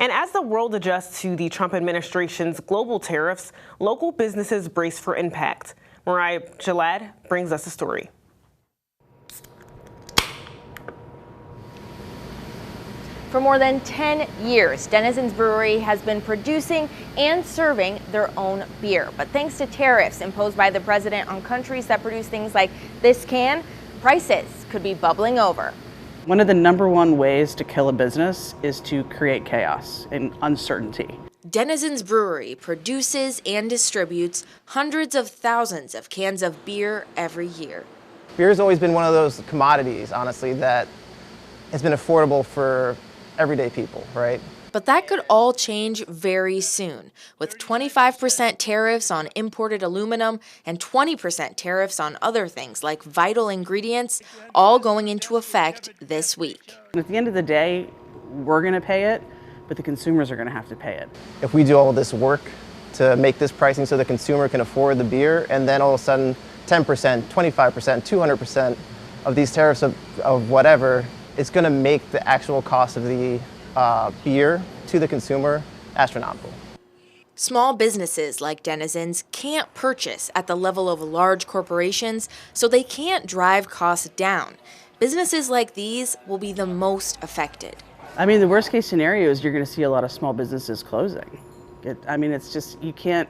And as the world adjusts to the Trump administration's global tariffs, local businesses brace for impact. Mariah Jallad brings us a story. For more than 10 years, Denizens Brewery has been producing and serving their own beer. But thanks to tariffs imposed by the president on countries that produce things like this can, prices could be bubbling over. One of the #1 ways to kill a business is to create chaos and uncertainty. Denizens Brewery produces and distributes hundreds of thousands of cans of beer every year. Beer has always been one of those commodities, honestly, that has been affordable for everyday people, right? But that could all change very soon, with 25% tariffs on imported aluminum and 20% tariffs on other things like vital ingredients, all going into effect this week. And at the end of the day, we're going to pay it, but the consumers are going to have to pay it. If we do all this work to make this pricing so the consumer can afford the beer, and then all of a sudden 10%, 25%, 200% of these tariffs of whatever, it's going to make the actual cost of the beer to the consumer astronomical. Small businesses like Denizens can't purchase at the level of large corporations, so they can't drive costs down. Businesses like these will be the most affected. I mean, the worst case scenario is you're going to see a lot of small businesses closing. It's just, you can't,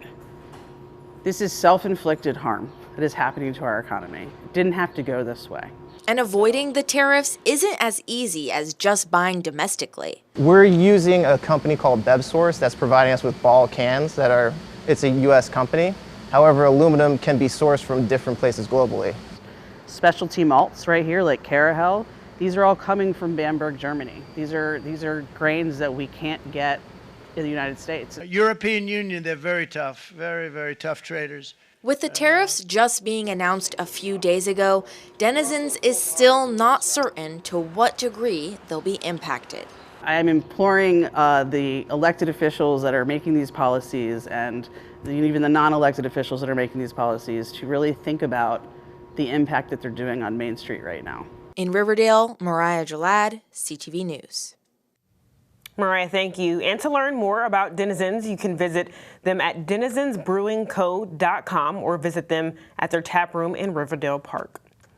this is self-inflicted harm that is happening to our economy. It didn't have to go this way. And avoiding the tariffs isn't as easy as just buying domestically. We're using a company called BevSource that's providing us with ball cans it's a US company. However, aluminum can be sourced from different places globally. Specialty malts right here, like Carahel, these are all coming from Bamberg, Germany. These are grains that we can't get in the United States. European Union, they're very tough, very, very tough traders. With the tariffs just being announced a few days ago, Denizens is still not certain to what degree they'll be impacted. I am imploring the elected officials that are making these policies and even the non-elected officials that are making these policies to really think about the impact that they're doing on Main Street right now. In Riverdale, Mariah Jallad, CTV News. Mariah, thank you. And to learn more about Denizens, you can visit them at denizensbrewingco.com or visit them at their tap room in Riverdale Park.